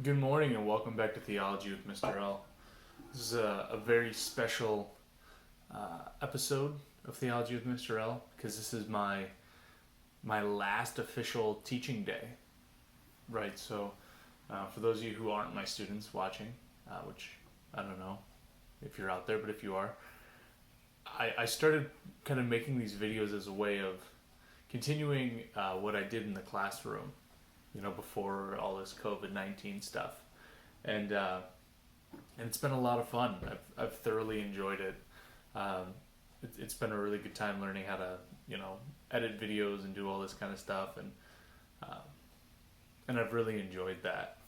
Good morning and welcome back to Theology with Mr. L. This is a very special episode of Theology with Mr. L because this is my last official teaching day. Right, so for those of you who aren't my students watching, which I don't know if you're out there, but if you are, I started kind of making these videos as a way of continuing what I did in the classroom, before all this COVID-19 stuff, and it's been a lot of fun. I've thoroughly enjoyed it. It's been a really good time learning how to edit videos and do all this kind of stuff, and I've really enjoyed that.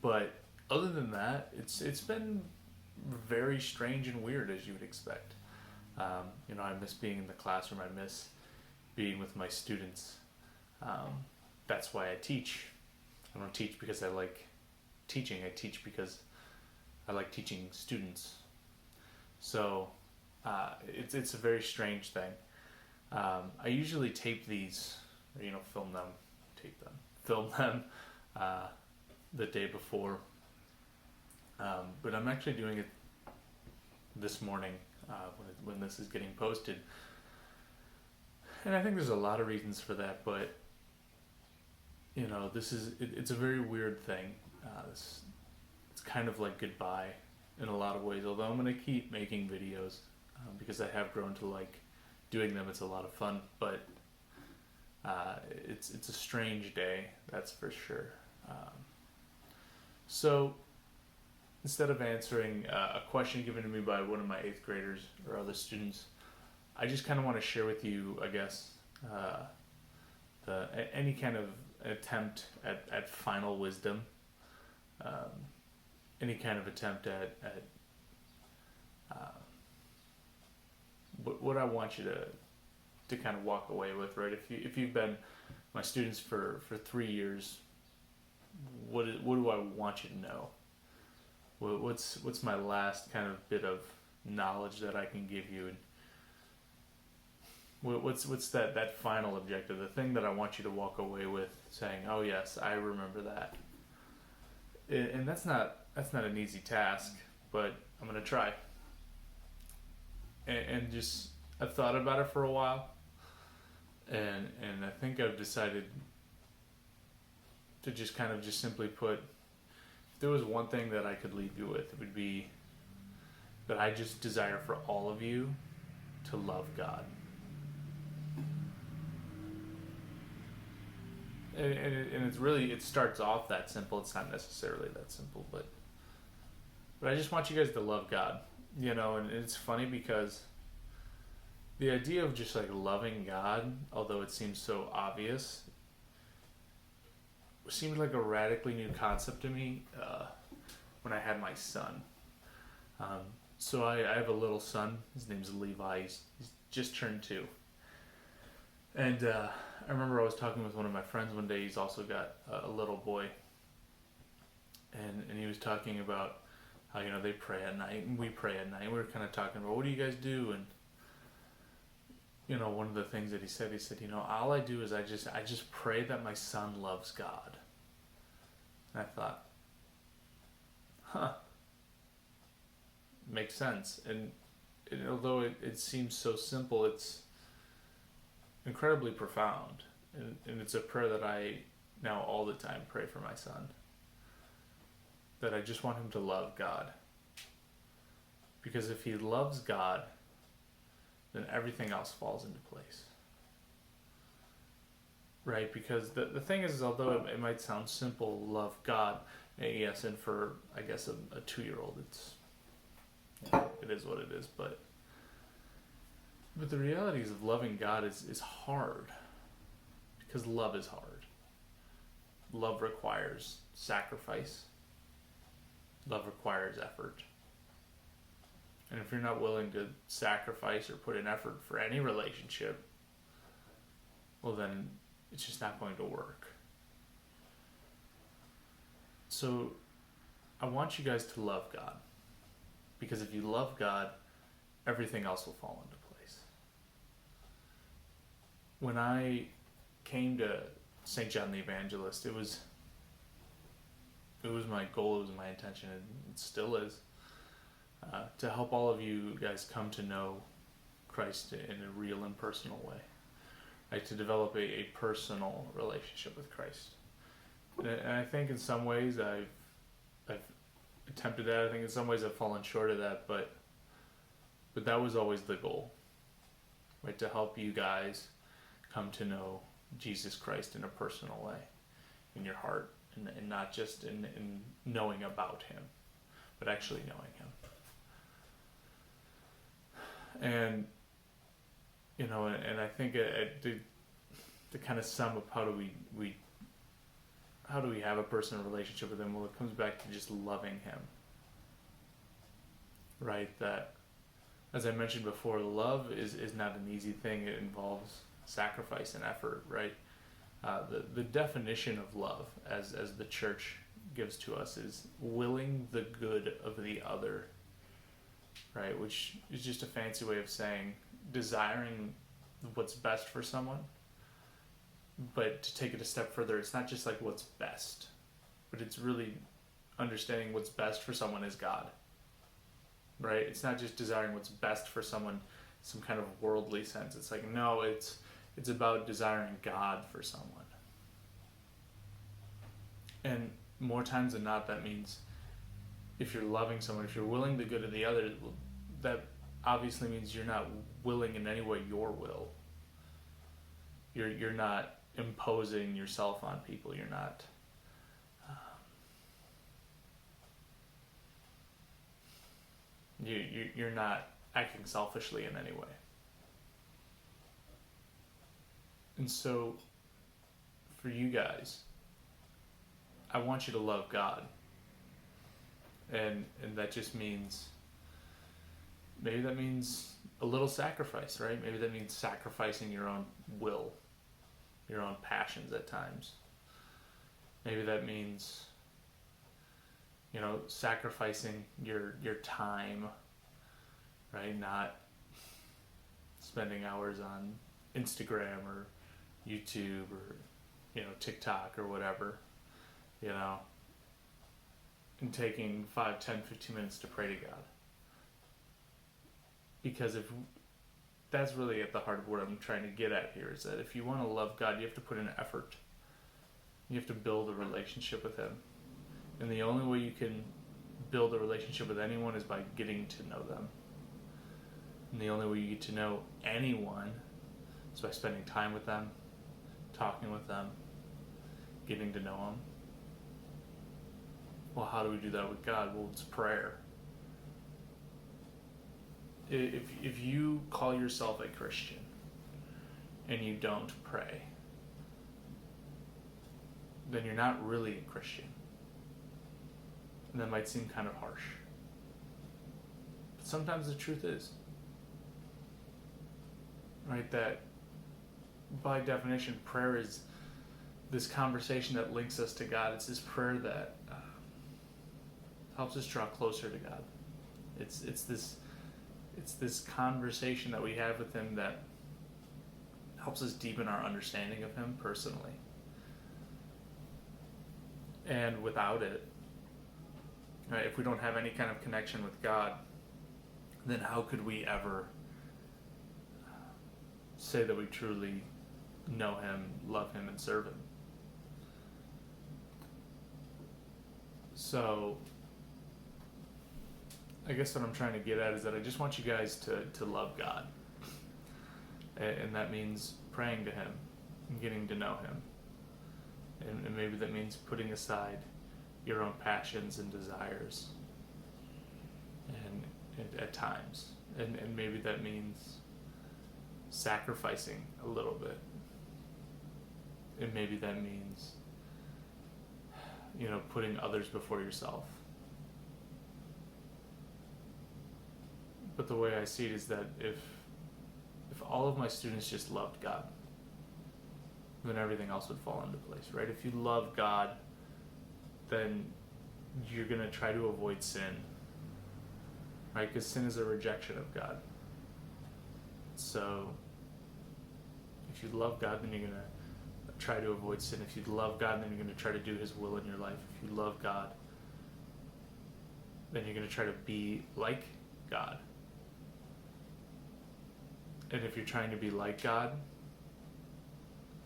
But other than that, it's been very strange and weird, as you would expect. I miss being in the classroom. I miss being with my students. That's why I teach. I don't teach because I like teaching. I teach because I like teaching students. So it's a very strange thing. I usually tape these, or film them the day before. But I'm actually doing it this morning when this is getting posted. And I think there's a lot of reasons for that, but it's a very weird thing. It's kind of like goodbye in a lot of ways, although I'm going to keep making videos because I have grown to like doing them. It's a lot of fun, but it's a strange day, that's for sure. So instead of answering a question given to me by one of my 8th graders or other students, I just kind of want to share with you, I guess, any kind of attempt at final wisdom, any kind of attempt at what I want you to kind of walk away with, right? If you've been my students for 3 years, what do I want you to know? What's my last kind of bit of knowledge that I can give you? And what's that final objective, the thing that I want you to walk away with saying, oh yes, I remember that. And that's not an easy task, but I'm gonna try. And just I've thought about it for a while, and I think I've decided to just kind of just simply put, if there was one thing that I could leave you with, it would be that I just desire for all of you to love God. And it's really, it starts off that simple. It's not necessarily that simple, but I just want you guys to love God, and it's funny because the idea of just like loving God, although it seems so obvious, seemed like a radically new concept to me when I had my son. So I have a little son. His name's Levi. He's just turned 2. And I remember I was talking with one of my friends one day. He's also got a little boy. And he was talking about how, they pray at night and we pray at night. We were kind of talking about, what do you guys do? And, one of the things that he said, all I do is I just pray that my son loves God. And I thought, makes sense. And although it seems so simple, it's incredibly profound, and it's a prayer that I now all the time pray for my son, that I just want him to love God, because if he loves God, then everything else falls into place, right? Because the thing is, although it might sound simple, love God, yes, and for I guess a 2-year-old, it is what it is, but the realities of loving God is hard, because love is hard. Love requires sacrifice. Love requires effort. And if you're not willing to sacrifice or put in effort for any relationship, well then it's just not going to work. So I want you guys to love God, because if you love God, everything else will fall into place. When I came to St. John the Evangelist, it was it was my goal, it was my intention, and it still is, to help all of you guys come to know Christ in a real and personal way, right? To develop a personal relationship with Christ. And I think in some ways I've attempted that. I think in some ways I've fallen short of that, but that was always the goal, right? To help you guys come to know Jesus Christ in a personal way, in your heart, and not just in knowing about him, but actually knowing him. And and I think to kind of sum up how do we have a personal relationship with him? Well, it comes back to just loving him, right? That, as I mentioned before, love is not an easy thing. It involves sacrifice and effort, right? The definition of love, as the church gives to us, is willing the good of the other, right? Which is just a fancy way of saying desiring what's best for someone. But to take it a step further, it's not just like what's best, but it's really understanding what's best for someone is God, right? It's not just desiring what's best for someone, some kind of worldly sense. It's like, no, it's about desiring God for someone. And more times than not, that means if you're loving someone, if you're willing the good of the other, that obviously means you're not willing in any way your will. You're not imposing yourself on people. You're not you're not acting selfishly in any way. And so for you guys, I want you to love God. And that just means, maybe that means a little sacrifice, right? Maybe that means sacrificing your own will, your own passions at times. Maybe that means, sacrificing your time, right? Not spending hours on Instagram or YouTube or, TikTok or whatever, and taking 5, 10, 15 minutes to pray to God. Because if that's really at the heart of what I'm trying to get at here, is that if you want to love God, you have to put in effort. You have to build a relationship with him. And the only way you can build a relationship with anyone is by getting to know them. And the only way you get to know anyone is by spending time with them, talking with them, getting to know them. Well, how do we do that with God? Well, it's prayer. If you call yourself a Christian and you don't pray, then you're not really a Christian. And that might seem kind of harsh. But sometimes the truth is, right, that by definition, prayer is this conversation that links us to God. It's this prayer that helps us draw closer to God. It's this conversation that we have with him that helps us deepen our understanding of him personally. And without it, right, if we don't have any kind of connection with God, then how could we ever say that we truly know him, love him, and serve him? So I guess what I'm trying to get at is that I just want you guys to love God. And that means praying to him and getting to know him. And maybe that means putting aside your own passions and desires and at times. And maybe that means sacrificing a little bit. And maybe that means, putting others before yourself. But the way I see it is that if all of my students just loved God, then everything else would fall into place, right? If you love God, then you're going to try to avoid sin, right? Because sin is a rejection of God. So if you love God, then you're going to try to avoid sin. If you love God, then you're going to try to do His will in your life. If you love God, then you're going to try to be like God. And if you're trying to be like God,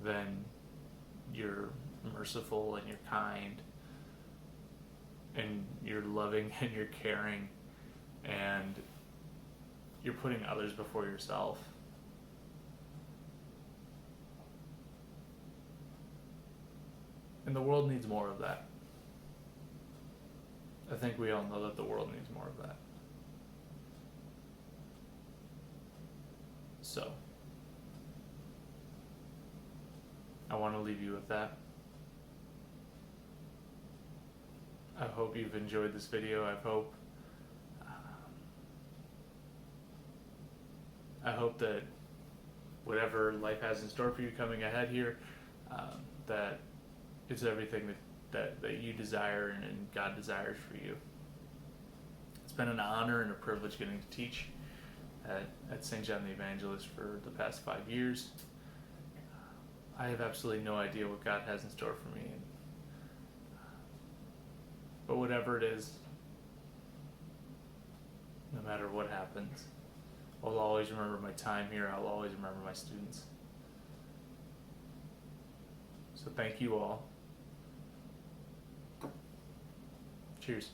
then you're merciful and you're kind and you're loving and you're caring and you're putting others before yourself. And the world needs more of that. I think we all know that the world needs more of that. So, I want to leave you with that. I hope you've enjoyed this video. I hope that whatever life has in store for you coming ahead here, that it's everything that you desire and God desires for you. It's been an honor and a privilege getting to teach at St. John the Evangelist for the past 5 years. I have absolutely no idea what God has in store for me. But whatever it is, no matter what happens, I'll always remember my time here. I'll always remember my students. So thank you all. Cheers.